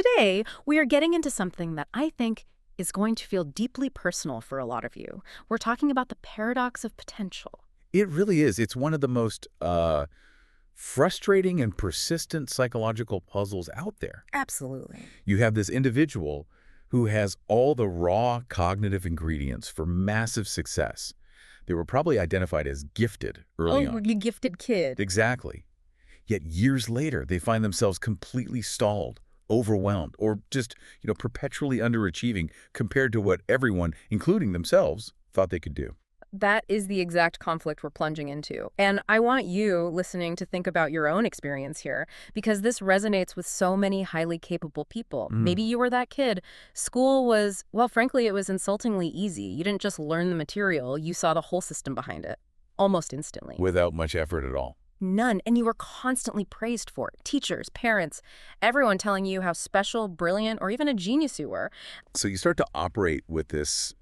Today, we are getting into something that I think is going to feel deeply personal for a lot of you. We're talking about the paradox of potential. It really is. It's one of the most frustrating and persistent psychological puzzles out there. Absolutely. You have this individual who has all the raw cognitive ingredients for massive success. They were probably identified as gifted early Oh, on. you gifted kid. Exactly. Yet years later, they find themselves completely stalled, overwhelmed, or just, perpetually underachieving compared to what everyone, including themselves, thought they could do. That is the exact conflict we're plunging into. And I want you listening to think about your own experience here, because this resonates with so many highly capable people. Maybe you were that kid. School was, well, frankly, it was insultingly easy. You didn't just learn the material, you saw the whole system behind it, almost instantly. Without much effort at all. None. And you were constantly praised for it. Teachers, parents, everyone telling you how special, brilliant, or even a genius you were. So you start to operate with this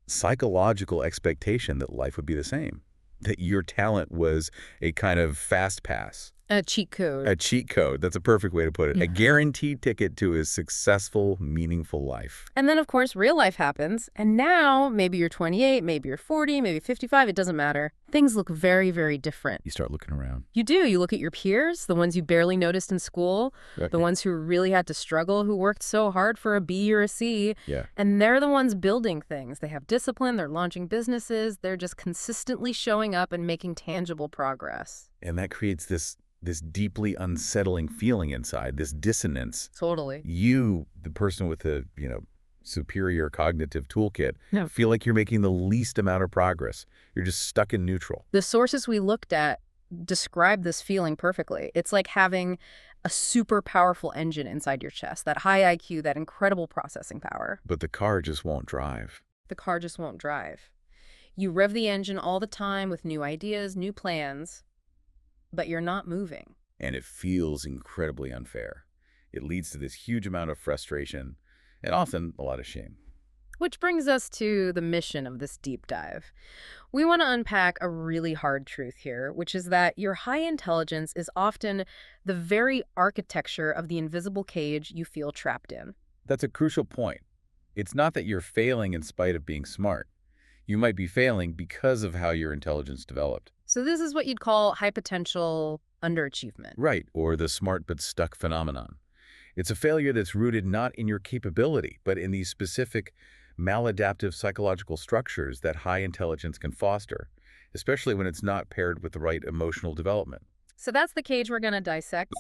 psychological expectation that life would be the same, that your talent was a kind of fast pass, A cheat code. a cheat code. That's a perfect way to put it. Yeah. A guaranteed ticket to a successful, meaningful life. And then, of course, real life happens. And now, maybe you're 28, maybe you're 40, maybe 55, it doesn't matter. Things look very, very different. You start looking around. You do. You look at your peers, the ones you barely noticed in school, the ones who really had to struggle, who worked so hard for a B or a C. Yeah. And they're the ones building things. They have discipline, they're launching businesses, they're just consistently showing up and making tangible progress. And that creates this deeply unsettling feeling inside, this dissonance. Totally. You, the person with the, superior cognitive toolkit, Yeah. feel like you're making the least amount of progress. You're just stuck in neutral. The sources we looked at describe this feeling perfectly. It's like having a super powerful engine inside your chest, that high IQ, that incredible processing power. But the car just won't drive. The car just won't drive. You rev the engine all the time with new ideas, new plans, but you're not moving. And it feels incredibly unfair. It leads to this huge amount of frustration and often a lot of shame. Which brings us to the mission of this deep dive. We want to unpack a really hard truth here, which is that your high intelligence is often the very architecture of the invisible cage you feel trapped in. That's a crucial point. It's not that you're failing in spite of being smart. You might be failing because of how your intelligence developed. So this is what you'd call high potential underachievement. Right, or the smart but stuck phenomenon. It's a failure that's rooted not in your capability, but in these specific maladaptive psychological structures that high intelligence can foster, especially when it's not paired with the right emotional development. So that's the cage we're going to dissect,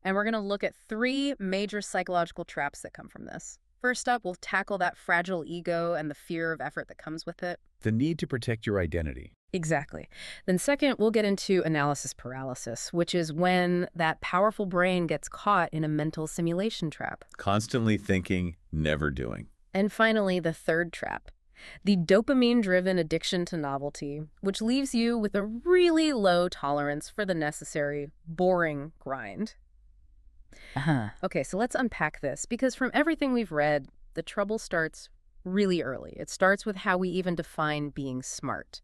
and we're going to look at three major psychological traps that come from this. First up, we'll tackle that fragile ego and the fear of effort that comes with it. The need to protect your identity. Exactly. Then second, we'll get into analysis paralysis, which is when that powerful brain gets caught in a mental simulation trap. Constantly thinking, never doing. And finally, the third trap, the dopamine-driven addiction to novelty, which leaves you with a really low tolerance for the necessary, boring grind. Okay, so let's unpack this, because from everything we've read, the trouble starts really early. It starts with how we even define being smart.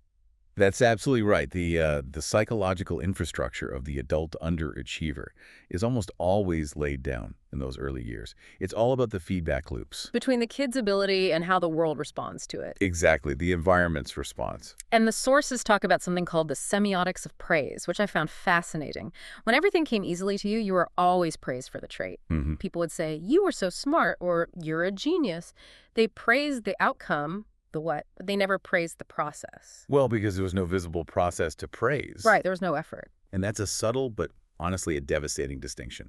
That's absolutely right. The psychological infrastructure of the adult underachiever is almost always laid down in those early years. It's all about the feedback loops. Between the kid's ability and how the world responds to it. Exactly, the environment's response. And the sources talk about something called the semiotics of praise, which I found fascinating. When everything came easily to you, you were always praised for the trait. People would say, you were so smart, or you're a genius. They praised the outcome, the what, but they never praised the process. Well, because there was no visible process to praise. Right, there was no effort. And that's a subtle but honestly a devastating distinction.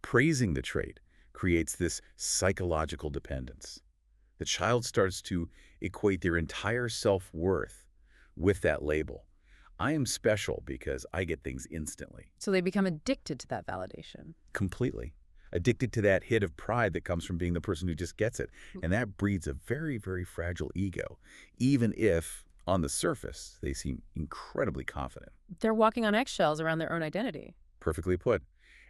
Praising the trait creates this psychological dependence. The child starts to equate their entire self-worth with that label. I am special because I get things instantly. So they become addicted to that validation. Completely. Addicted to that hit of pride that comes from being the person who just gets it. And that breeds a very, very fragile ego, even if, on the surface, they seem incredibly confident. They're walking on eggshells around their own identity. Perfectly put.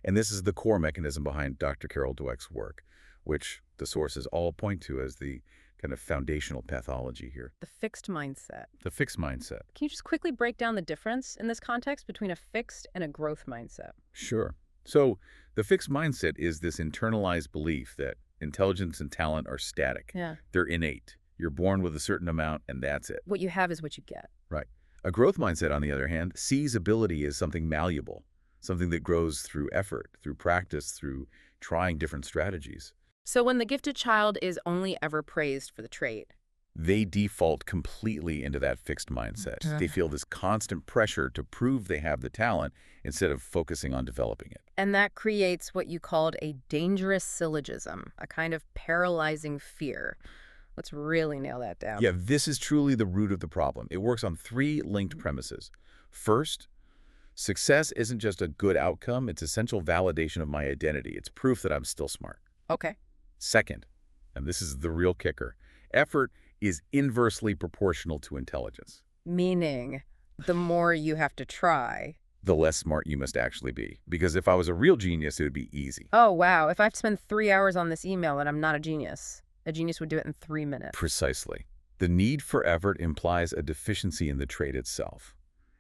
And this is the core mechanism behind Dr. Carol Dweck's work, which the sources all point to as the kind of foundational pathology here. The fixed mindset. The fixed mindset. Can you just quickly break down the difference in this context between a fixed and a growth mindset? Sure. So The fixed mindset is this internalized belief that intelligence and talent are static. Yeah. They're innate. You're born with a certain amount, and that's it. What you have is what you get. Right. A growth mindset, on the other hand, sees ability as something malleable, something that grows through effort, through practice, through trying different strategies. So when the gifted child is only ever praised for the trait, They default completely into that fixed mindset. They feel this constant pressure to prove they have the talent instead of focusing on developing it. and that creates what you called a dangerous syllogism, a kind of paralyzing fear. Let's really nail that down. Yeah, this is truly the root of the problem. It works on three linked premises. First, success isn't just a good outcome, it's essential validation of my identity. It's proof that I'm still smart. Okay. Second, and this is the real kicker, effort is inversely proportional to intelligence. Meaning, the more you have to try. The less smart you must actually be. Because if I was a real genius, it would be easy. Oh, wow. If I have to spend 3 hours on this email, then I'm not a genius. A genius would do it in 3 minutes. Precisely. The need for effort implies a deficiency in the trait itself.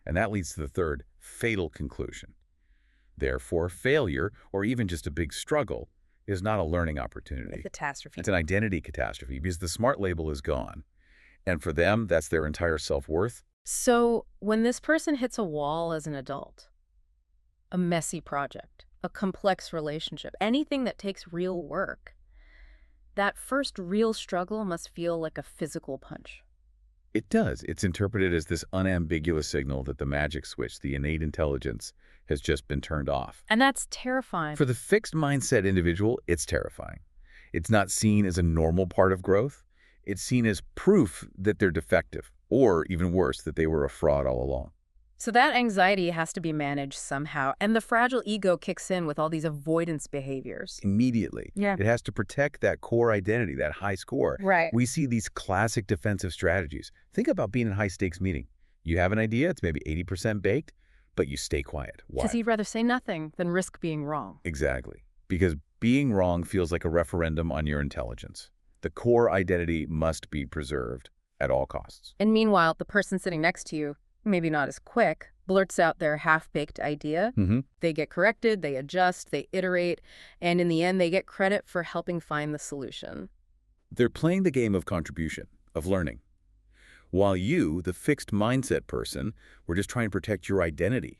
And that leads to the third, fatal conclusion. Therefore, failure, or even just a big struggle, is not a learning A opportunity. catastrophe. It's an identity catastrophe because the smart label is gone. And for them, that's their entire self-worth. So when this person hits a wall as an adult, a messy project, a complex relationship, anything that takes real work, that first real struggle must feel like a physical punch. It does. It's interpreted as this unambiguous signal that the magic switch, the innate intelligence, has just been turned off. And that's terrifying. For the fixed mindset individual, it's terrifying. It's not seen as a normal part of growth. It's seen as proof that they're defective, or even worse, that they were a fraud all along. So that anxiety has to be managed somehow, and the fragile ego kicks in with all these avoidance behaviors. Immediately. Yeah. It has to protect that core identity, that high score. Right. We see these classic defensive strategies. Think about being in a high-stakes meeting. You have an idea, it's maybe 80% baked, but you stay quiet. Why? Because he'd rather say nothing than risk being wrong. Exactly. Because being wrong feels like a referendum on your intelligence. The core identity must be preserved at all costs. And meanwhile, the person sitting next to you, maybe not as quick, blurts out their half-baked idea. They get corrected, they adjust, they iterate, and in the end, they get credit for helping find the solution. They're playing the game of contribution, of learning. While you, the fixed mindset person, were just trying to protect your identity.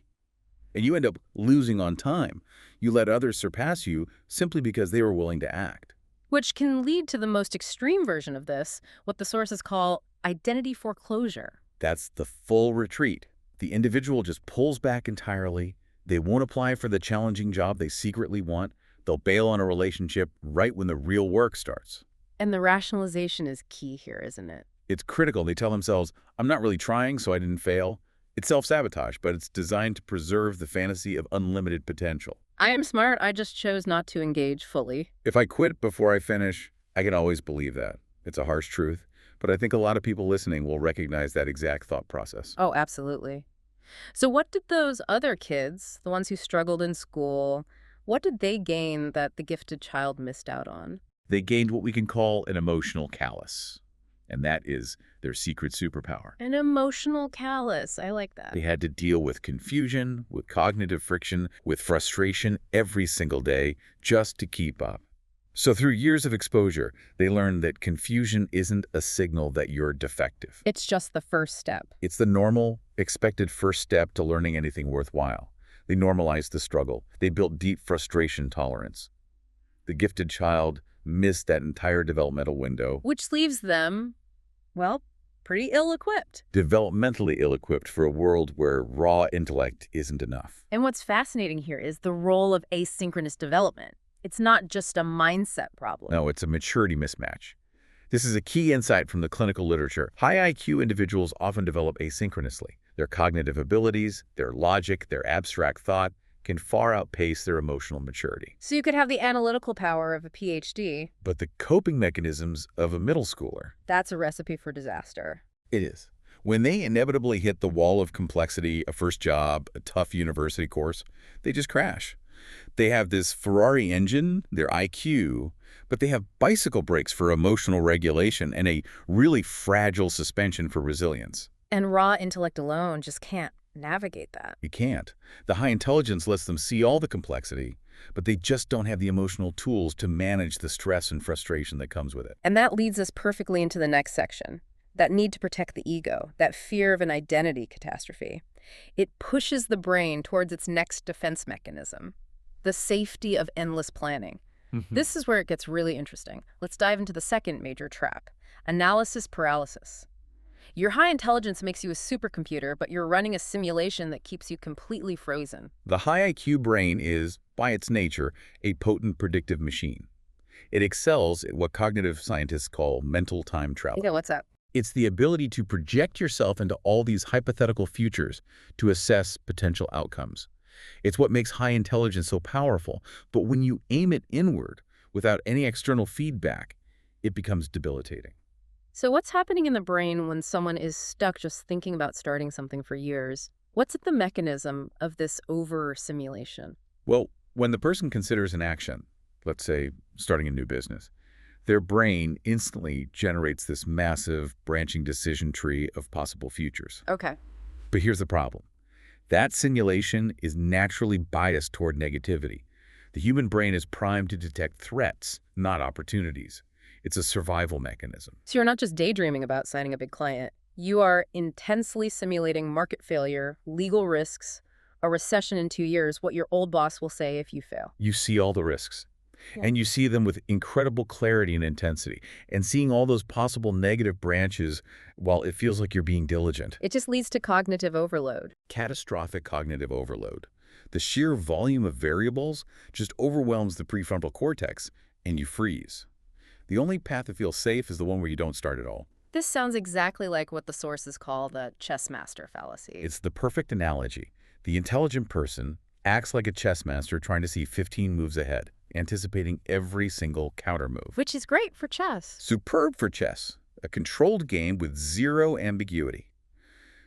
And you end up losing on time. You let others surpass you simply because they were willing to act. Which can lead to the most extreme version of this, what the sources call identity foreclosure. That's the full retreat. The individual just pulls back entirely. They won't apply for the challenging job they secretly want. They'll bail on a relationship right when the real work starts. And the rationalization is key here, isn't it? It's critical. They tell themselves, I'm not really trying, so I didn't fail. It's self-sabotage, but it's designed to preserve the fantasy of unlimited potential. I am smart, I just chose not to engage fully. If I quit before I finish, I can always believe that. It's a harsh truth, but I think a lot of people listening will recognize that exact thought process. Oh, absolutely. So what did those other kids, the ones who struggled in school, what did they gain that the gifted child missed out on? They gained what we can call an emotional callus, and that is their secret superpower. An emotional callus. I like that. They had to deal with confusion, with cognitive friction, with frustration every single day just to keep up. So through years of exposure, they learned that confusion isn't a signal that you're defective. It's just the first step. It's the normal, expected first step to learning anything worthwhile. They normalized the struggle. They built deep frustration tolerance. The gifted child missed that entire developmental window. Which leaves them, well, pretty ill-equipped. Developmentally ill-equipped for a world where raw intellect isn't enough. And what's fascinating here is the role of asynchronous development. It's not just a mindset problem. No, it's a maturity mismatch. This is a key insight from the clinical literature. High IQ individuals often develop asynchronously. Their cognitive abilities, their logic, their abstract thought can far outpace their emotional maturity. So you could have the analytical power of a PhD. But the coping mechanisms of a middle schooler, That's a recipe for disaster. it is. When they inevitably hit the wall of complexity, a first job, a tough university course, they just crash. They have this Ferrari engine, their IQ, but they have bicycle brakes for emotional regulation and a really fragile suspension for resilience. And raw intellect alone just can't navigate that. You can't. The high intelligence lets them see all the complexity, but they just don't have the emotional tools to manage the stress and frustration that comes with it. And that leads us perfectly into the next section. That need to protect the ego, that fear of an identity catastrophe. It pushes the brain towards its next defense mechanism, the safety of endless planning. This is where it gets really interesting. Let's dive into the second major trap, analysis paralysis. Your high intelligence makes you a supercomputer, but you're running a simulation that keeps you completely frozen. The high IQ brain is, by its nature, a potent predictive machine. It excels at what cognitive scientists call mental time travel. What's up? It's the ability to project yourself into all these hypothetical futures to assess potential outcomes. It's what makes high intelligence so powerful, but when you aim it inward without any external feedback, it becomes debilitating. So what's happening in the brain when someone is stuck just thinking about starting something for years? What's at the mechanism of this over-simulation? Well, when the person considers an action, let's say starting a new business, their brain instantly generates this massive branching decision tree of possible futures. Okay. But here's the problem. That simulation is naturally biased toward negativity. The human brain is primed to detect threats, not opportunities. It's a survival mechanism. So you're not just daydreaming about signing a big client. You are intensely simulating market failure, legal risks, a recession in 2 years, what your old boss will say if you fail. You see all the risks, Yeah. and you see them with incredible clarity and intensity, and seeing all those possible negative branches while it feels like you're being diligent. It just leads to cognitive overload. Catastrophic cognitive overload. The sheer volume of variables just overwhelms the prefrontal cortex, and you freeze. The only path that feels safe is the one where you don't start at all. This sounds exactly like what the sources call the chess master fallacy. It's the perfect analogy. The intelligent person acts like a chess master trying to see 15 moves ahead, anticipating every single counter move. Which is great for chess. Superb for chess, a controlled game with zero ambiguity.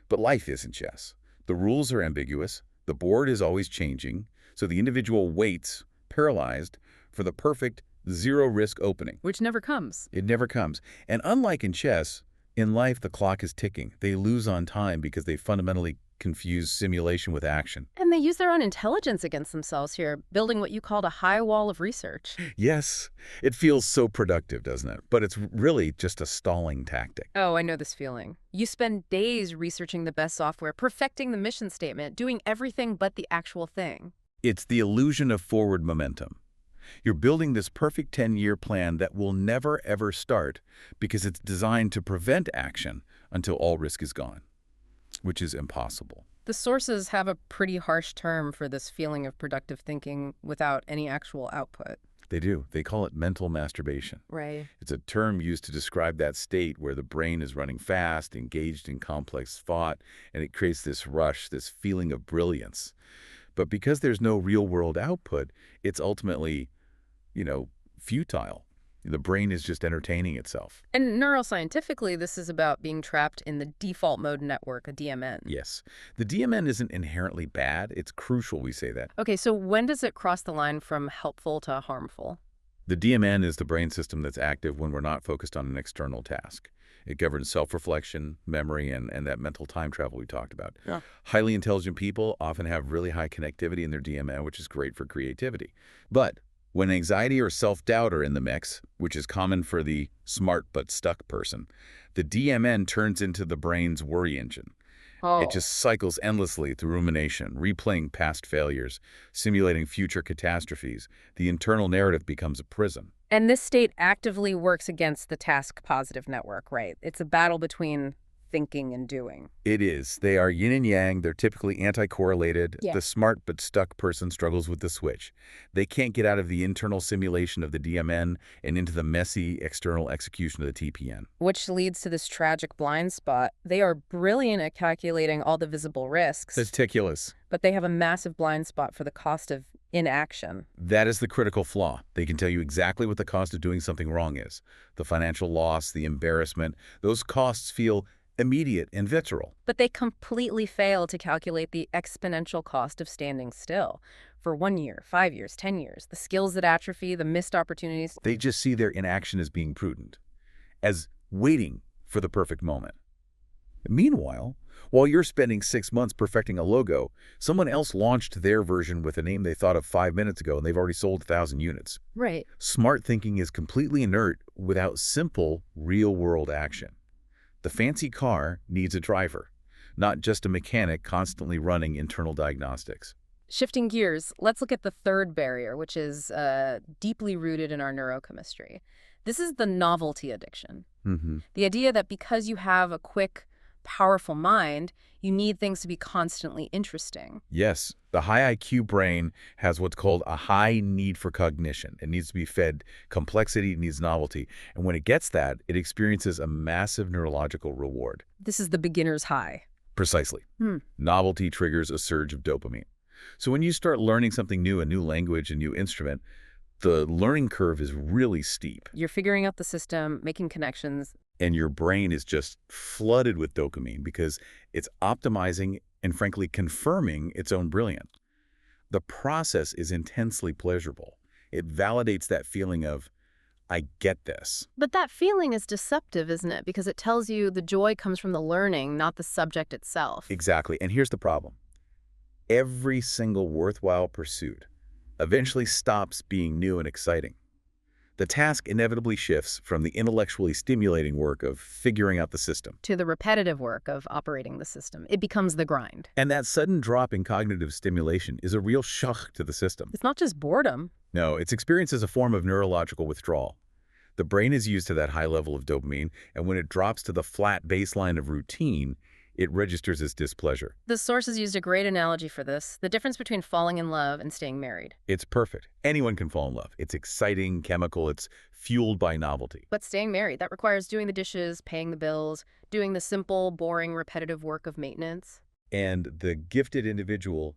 But life isn't chess. The rules are ambiguous, the board is always changing, so the individual waits, paralyzed, for the perfect zero-risk opening. Which never comes. It never comes. And unlike in chess, in life the clock is ticking. They lose on time because they fundamentally confuse simulation with action. And they use their own intelligence against themselves here, building what you called a high wall of research. Yes, it feels so productive, doesn't it? But it's really just a stalling tactic. Oh, I know this feeling. You spend days researching the best software, perfecting the mission statement, doing everything but the actual thing. It's the illusion of forward momentum. You're building this perfect 10-year plan that will never, ever start because it's designed to prevent action until all risk is gone, which is impossible. The sources have a pretty harsh term for this feeling of productive thinking without any actual output. They do. They call it mental masturbation. Right. It's a term used to describe that state where the brain is running fast, engaged in complex thought, and it creates this rush, this feeling of brilliance. But because there's no real-world output, it's ultimately, futile. The brain is just entertaining itself. And neuroscientifically, this is about being trapped in the default mode network, a DMN. Yes. The DMN isn't inherently bad. It's crucial we say that. Okay, so when does it cross the line from helpful to harmful? The DMN is the brain system that's active when we're not focused on an external task. It governs self-reflection, memory, and that mental time travel we talked about. Yeah. Highly intelligent people often have really high connectivity in their DMN, which is great for creativity. But when anxiety or self-doubt are in the mix, which is common for the smart but stuck person, the DMN turns into the brain's worry engine. Oh. It just cycles endlessly through rumination, replaying past failures, simulating future catastrophes. The internal narrative becomes a prison. And this state actively works against the task-positive network, right? It's a battle between thinking and doing. It is. They are yin and yang. They're typically anti-correlated. Yeah. The smart but stuck person struggles with the switch. They can't get out of the internal simulation of the DMN and into the messy external execution of the TPN. Which leads to this tragic blind spot. They are brilliant at calculating all the visible risks, Meticulous. but they have a massive blind spot for the cost of inaction. That is the critical flaw. They can tell you exactly what the cost of doing something wrong is. The financial loss, the embarrassment, those costs feel immediate and visceral. But they completely fail to calculate the exponential cost of standing still. For 1 year, 5 years, 10 years, the skills that atrophy, the missed opportunities. They just see their inaction as being prudent, as waiting for the perfect moment. Meanwhile, while you're spending 6 months perfecting a logo, someone else launched their version with a name they thought of 5 minutes ago, and they've already sold 1,000 units. Right. Smart thinking is completely inert without simple, real-world action. The fancy car needs a driver, not just a mechanic constantly running internal diagnostics. Shifting gears, let's look at the third barrier, which is deeply rooted in our neurochemistry. This is the novelty addiction. The idea that because you have a quick, powerful mind, you need things to be constantly interesting. Yes, the high IQ brain has what's called a high need for cognition. It needs to be fed complexity, it needs novelty. And when it gets that, it experiences a massive neurological reward. This is the beginner's high. Precisely. Novelty triggers a surge of dopamine. So when you start learning something new, a new language, a new instrument, the learning curve is really steep. You're figuring out the system, making connections. And your brain is just flooded with dopamine because it's optimizing and frankly confirming its own brilliance. The process is intensely pleasurable. It validates that feeling of, I get this. But that feeling is deceptive, isn't it? Because it tells you the joy comes from the learning, not the subject itself. Exactly. And here's the problem. Every single worthwhile pursuit eventually stops being new and exciting. The task inevitably shifts from the intellectually stimulating work of figuring out the system. To the repetitive work of operating the system. It becomes the grind. And that sudden drop in cognitive stimulation is a real shock to the system. It's not just boredom. No, it's experienced as a form of neurological withdrawal. The brain is used to that high level of dopamine, and when it drops to the flat baseline of routine, it registers as displeasure. The sources used a great analogy for this, the difference between falling in love and staying married. It's perfect. Anyone can fall in love. It's exciting, chemical, it's fueled by novelty. But staying married, that requires doing the dishes, paying the bills, doing the simple, boring, repetitive work of maintenance. And the gifted individual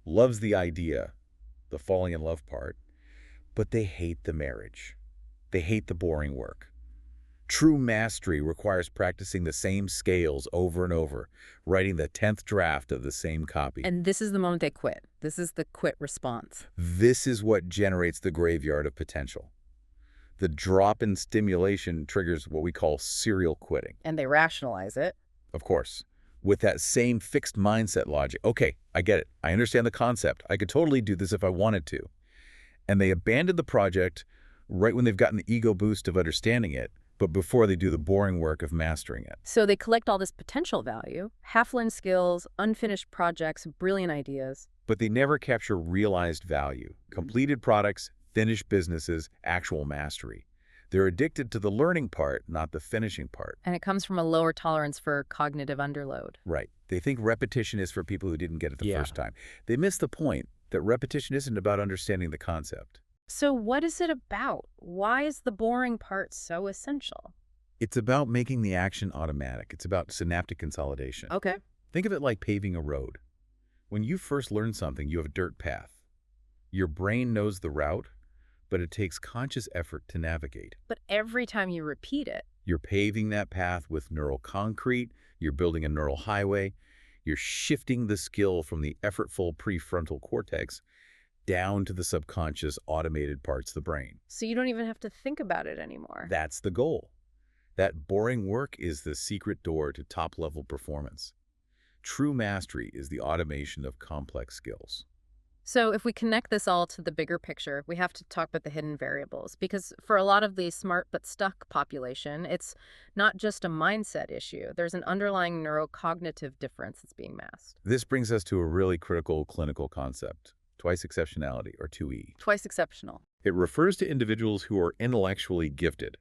loves the idea, the falling in love part, but they hate the marriage. They hate the boring work. True mastery requires practicing the same scales over and over, writing the 10th draft of the same copy. And this is the moment they quit. This is the quit response. This is what generates the graveyard of potential. The drop in stimulation triggers what we call serial quitting. And they rationalize it. Of course, with that same fixed mindset logic. Okay, I get it. I understand the concept. I could totally do this if I wanted to. And they abandon the project right when they've gotten the ego boost of understanding it, but before they do the boring work of mastering it. So they collect all this potential value, half-learned skills, unfinished projects, brilliant ideas. But they never capture realized value, completed products, finished businesses, actual mastery. They're addicted to the learning part, not the finishing part. And it comes from a lower tolerance for cognitive underload. Right. They think repetition is for people who didn't get it the first time. They miss the point that repetition isn't about understanding the concept. So what is it about? Why is the boring part so essential? It's about making the action automatic. It's about synaptic consolidation. Okay. Think of it like paving a road. When you first learn something, you have a dirt path. Your brain knows the route, but it takes conscious effort to navigate. But every time you repeat it, You're paving that path with neural concrete, you're building a neural highway, you're shifting the skill from the effortful prefrontal cortex down to the subconscious automated parts of the brain. so you don't even have to think about it anymore. That's the goal. That boring work is the secret door to top-level performance. True mastery is the automation of complex skills. So if we connect this all to the bigger picture, we have to talk about the hidden variables, because for a lot of the smart but stuck population, it's not just a mindset issue. There's an underlying neurocognitive difference that's being masked. This brings us to a really critical clinical concept, twice exceptionality, or 2E. Twice exceptional. It refers to individuals who are intellectually gifted,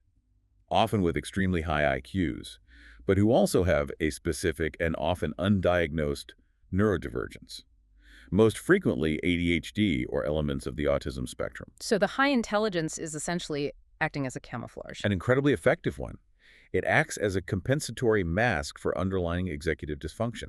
often with extremely high IQs, but who also have a specific and often undiagnosed neurodivergence. Most frequently ADHD or elements of the autism spectrum. So the high intelligence is essentially acting as a camouflage. An incredibly effective one. It acts as a compensatory mask for underlying executive dysfunction.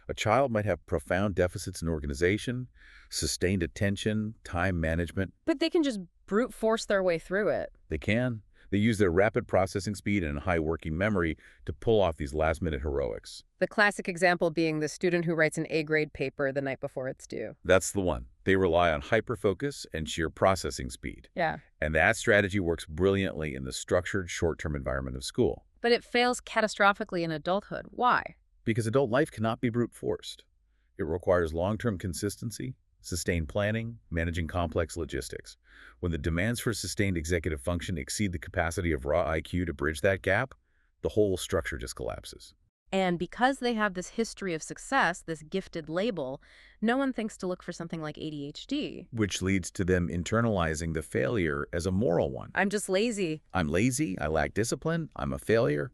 A child might have profound deficits in organization, sustained attention, time management. But they can just brute force their way through it. They can. They use their rapid processing speed and high working memory to pull off these last-minute heroics. The classic example being the student who writes an A-grade paper the night before it's due. That's the one. They rely on hyperfocus and sheer processing speed. Yeah. And that strategy works brilliantly in the structured short-term environment of school. But it fails catastrophically in adulthood. Why? Because adult life cannot be brute forced. It requires long-term consistency, sustained planning, managing complex logistics. When the demands for sustained executive function exceed the capacity of raw IQ to bridge that gap, the whole structure just collapses. And because they have this history of success, this gifted label, no one thinks to look for something like ADHD. Which leads to them internalizing the failure as a moral one. I'm just lazy. I'm lazy, I lack discipline, I'm a failure.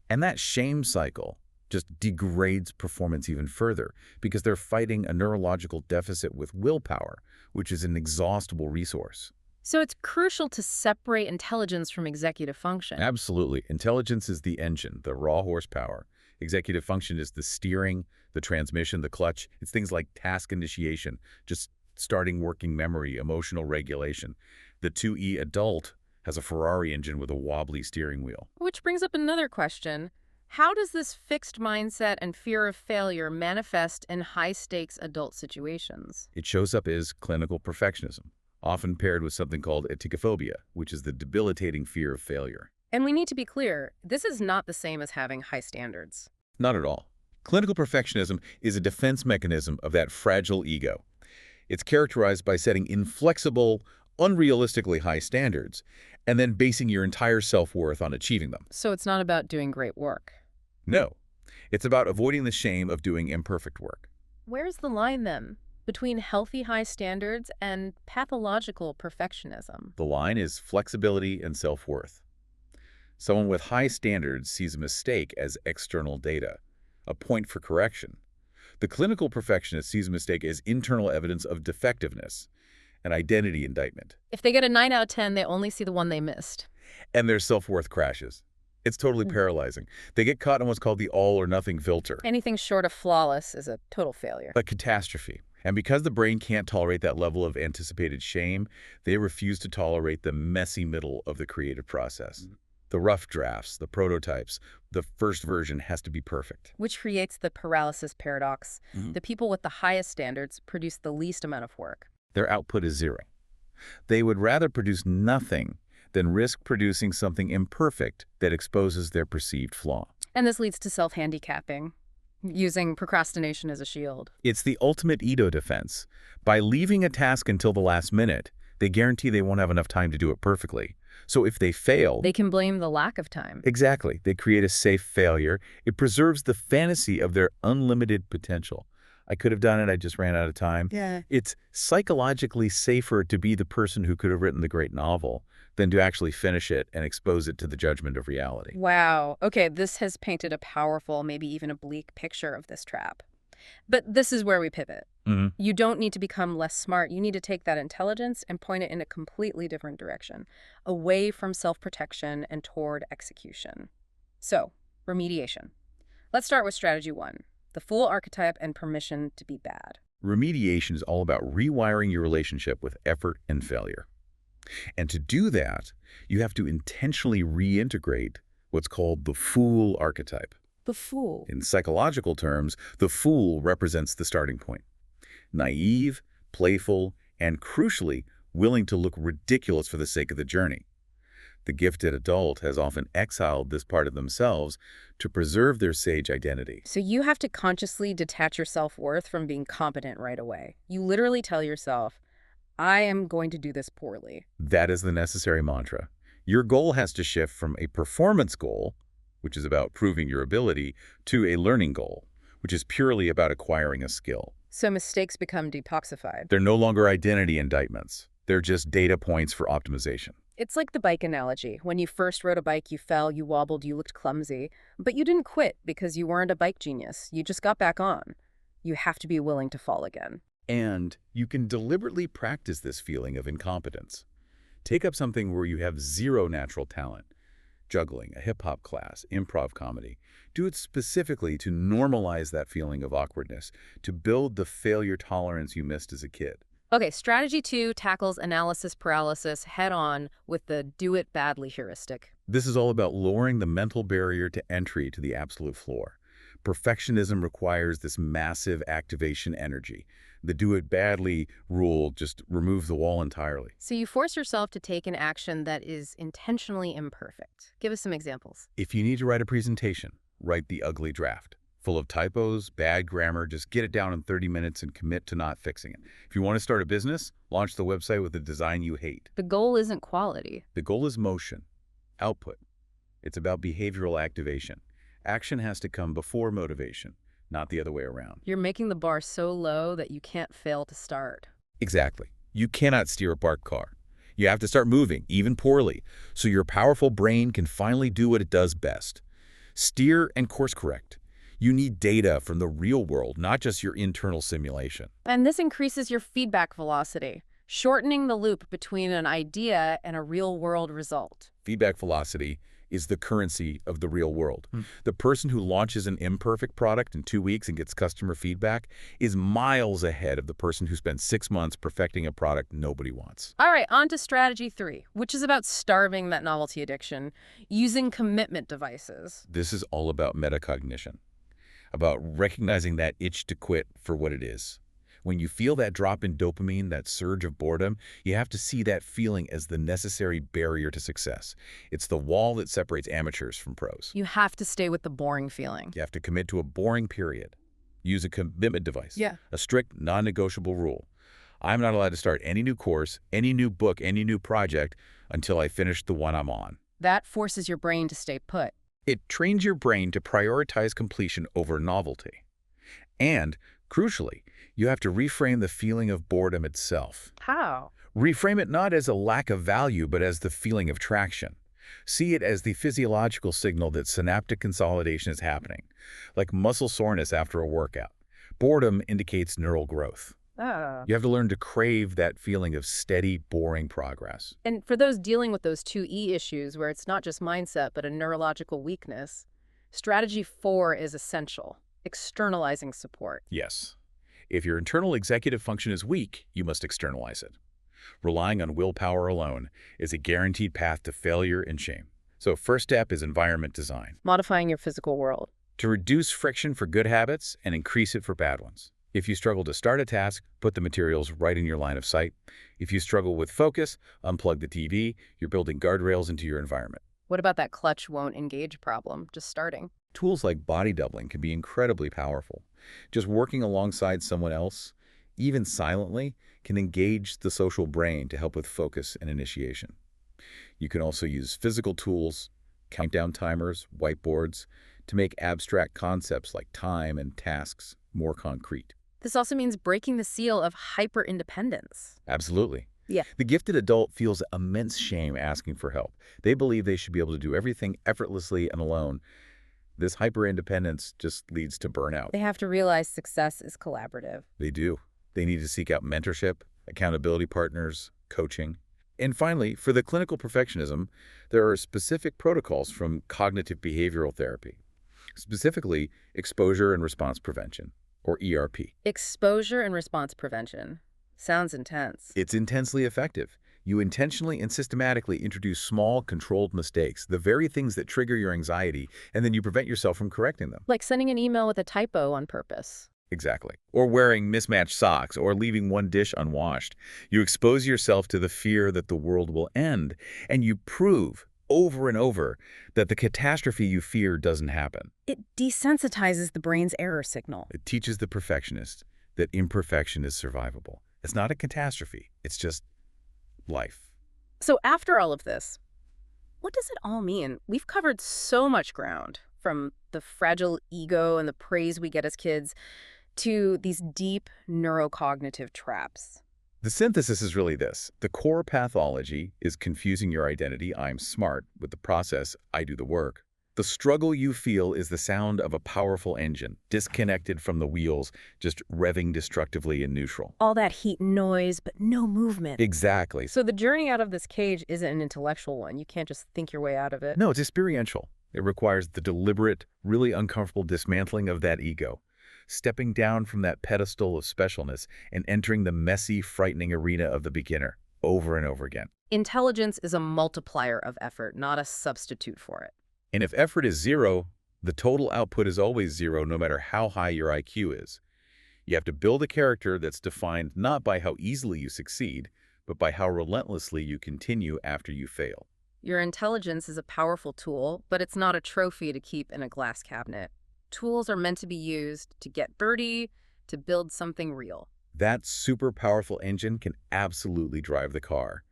And that shame cycle just degrades performance even further because they're fighting a neurological deficit with willpower, which is an inexhaustible resource. So it's crucial to separate intelligence from executive function. Absolutely. Intelligence is the engine, the raw horsepower. Executive function is the steering, the transmission, the clutch. It's things like task initiation, just starting working memory, emotional regulation. The 2E adult has a Ferrari engine with a wobbly steering wheel. Which brings up another question. How does this fixed mindset and fear of failure manifest in high-stakes adult situations? It shows up as clinical perfectionism, often paired with something called eticophobia, which is the debilitating fear of failure. And we need to be clear, this is not the same as having high standards. Not at all. Clinical perfectionism is a defense mechanism of that fragile ego. It's characterized by setting inflexible, unrealistically high standards, and then basing your entire self-worth on achieving them. So it's not about doing great work. No. It's about avoiding the shame of doing imperfect work. Where's the line, then, between healthy high standards and pathological perfectionism? The line is flexibility and self-worth. Someone with high standards sees a mistake as external data, a point for correction. The clinical perfectionist sees a mistake as internal evidence of defectiveness, an identity indictment. If they get a 9 out of 10, they only see the one they missed. And their self-worth crashes. It's totally paralyzing. They get caught in what's called the all-or-nothing filter. Anything short of flawless is a total failure. A catastrophe. And because the brain can't tolerate that level of anticipated shame, they refuse to tolerate the messy middle of the creative process. The rough drafts, the prototypes, the first version has to be perfect. Which creates the paralysis paradox. The people with the highest standards produce the least amount of work. Their output is zero. They would rather produce nothing than risk producing something imperfect that exposes their perceived flaw. And this leads to self-handicapping, using procrastination as a shield. It's the ultimate Edo defense. By leaving a task until the last minute, they guarantee they won't have enough time to do it perfectly. So if they fail, They can blame the lack of time. exactly, they create a safe failure. It preserves the fantasy of their unlimited potential. I could have done it, I just ran out of time. Yeah. It's psychologically safer to be the person who could have written the great novel than to actually finish it and expose it to the judgment of reality. Wow. Okay, this has painted a powerful, maybe even a bleak picture of this trap. But this is where we pivot. You don't need to become less smart. You need to take that intelligence and point it in a completely different direction, away from self-protection and toward execution. So, remediation. Let's start with strategy 1, the fool archetype and permission to be bad. Remediation is all about rewiring your relationship with effort and failure. And to do that, you have to intentionally reintegrate what's called the fool archetype. The fool. In psychological terms, the fool represents the starting point. Naive, playful, and crucially, willing to look ridiculous for the sake of the journey. The gifted adult has often exiled this part of themselves to preserve their sage identity. So you have to consciously detach your self-worth from being competent right away. You literally tell yourself, I am going to do this poorly. That is the necessary mantra. Your goal has to shift from a performance goal, which is about proving your ability, to a learning goal, which is purely about acquiring a skill. So mistakes become detoxified. They're no longer identity indictments. They're just data points for optimization. It's like the bike analogy. When you first rode a bike, you fell, you wobbled, you looked clumsy. But you didn't quit because you weren't a bike genius. You just got back on. You have to be willing to fall again. And you can deliberately practice this feeling of incompetence. Take up something where you have zero natural talent. Juggling, a hip-hop class, improv comedy. Do it specifically to normalize that feeling of awkwardness, to build the failure tolerance you missed as a kid. Okay, strategy 2 tackles analysis paralysis head-on with the do it badly heuristic. This is all about lowering the mental barrier to entry to the absolute floor. Perfectionism requires this massive activation energy, The do it badly rule just removes the wall entirely. So you force yourself to take an action that is intentionally imperfect. Give us some examples. If you need to write a presentation, write the ugly draft. Full of typos, bad grammar, just get it down in 30 minutes and commit to not fixing it. If you want to start a business, launch the website with a design you hate. The goal isn't quality. The goal is motion, output. It's about behavioral activation. Action has to come before motivation, not the other way around. You're making the bar so low that you can't fail to start. Exactly. You cannot steer a parked car. You have to start moving, even poorly, so your powerful brain can finally do what it does best. Steer and course correct. You need data from the real world, not just your internal simulation. And this increases your feedback velocity, shortening the loop between an idea and a real-world result. Feedback velocity is the currency of the real world. The person who launches an imperfect product in 2 weeks and gets customer feedback is miles ahead of the person who spends 6 months perfecting a product nobody wants. All right, on to strategy 3, which is about starving that novelty addiction using commitment devices. This is all about metacognition, about recognizing that itch to quit for what it is. When you feel that drop in dopamine, that surge of boredom, you have to see that feeling as the necessary barrier to success. It's the wall that separates amateurs from pros. You have to stay with the boring feeling. You have to commit to a boring period. Use a commitment device. Yeah. A strict, non-negotiable rule. I'm not allowed to start any new course, any new book, any new project until I finish the one I'm on. That forces your brain to stay put. It trains your brain to prioritize completion over novelty. And, crucially, you have to reframe the feeling of boredom itself. How? Reframe it not as a lack of value, but as the feeling of traction. See it as the physiological signal that synaptic consolidation is happening, like muscle soreness after a workout. Boredom indicates neural growth. Oh. You have to learn to crave that feeling of steady, boring progress. And for those dealing with those 2E issues, where it's not just mindset, but a neurological weakness, strategy 4 is essential: externalizing support. Yes. If your internal executive function is weak, you must externalize it. Relying on willpower alone is a guaranteed path to failure and shame. So first step is environment design. Modifying your physical world. To reduce friction for good habits and increase it for bad ones. If you struggle to start a task, put the materials right in your line of sight. If you struggle with focus, unplug the TV. You're building guardrails into your environment. What about that clutch won't engage problem, just starting? Tools like body doubling can be incredibly powerful. Just working alongside someone else, even silently, can engage the social brain to help with focus and initiation. You can also use physical tools, countdown timers, whiteboards, to make abstract concepts like time and tasks more concrete. This also means breaking the seal of hyper-independence. Absolutely. Yeah. The gifted adult feels immense shame asking for help. They believe they should be able to do everything effortlessly and alone. This hyper-independence just leads to burnout. They have to realize success is collaborative. They do. They need to seek out mentorship, accountability partners, coaching. And finally, for the clinical perfectionism, there are specific protocols from cognitive behavioral therapy, specifically exposure and response prevention, or ERP. Exposure and response prevention. Sounds intense. It's intensely effective. You intentionally and systematically introduce small, controlled mistakes, the very things that trigger your anxiety, and then you prevent yourself from correcting them. Like sending an email with a typo on purpose. Exactly. Or wearing mismatched socks, or leaving one dish unwashed. You expose yourself to the fear that the world will end, and you prove over and over that the catastrophe you fear doesn't happen. It desensitizes the brain's error signal. It teaches the perfectionist that imperfection is survivable. It's not a catastrophe. It's just life. So after all of this, what does it all mean? We've covered so much ground, from the fragile ego and the praise we get as kids to these deep neurocognitive traps. The synthesis is really this. The core pathology is confusing your identity, I'm smart, with the process, I do the work. The struggle you feel is the sound of a powerful engine, disconnected from the wheels, just revving destructively in neutral. All that heat and noise, but no movement. Exactly. So the journey out of this cage isn't an intellectual one. You can't just think your way out of it. No, it's experiential. It requires the deliberate, really uncomfortable dismantling of that ego, stepping down from that pedestal of specialness and entering the messy, frightening arena of the beginner over and over again. Intelligence is a multiplier of effort, not a substitute for it. And if effort is zero, the total output is always zero no matter how high your IQ is. You have to build a character that's defined not by how easily you succeed, but by how relentlessly you continue after you fail. Your intelligence is a powerful tool, but it's not a trophy to keep in a glass cabinet. Tools are meant to be used to get dirty, to build something real. That super powerful engine can absolutely drive the car,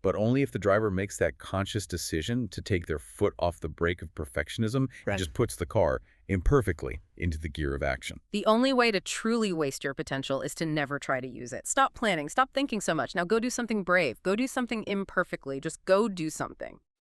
but only if the driver makes that conscious decision to take their foot off the brake of perfectionism and Right. just puts the car imperfectly into the gear of action. The only way to truly waste your potential is to never try to use it. Stop planning, stop thinking so much. Now go do something brave. Go do something imperfectly. Just go do something.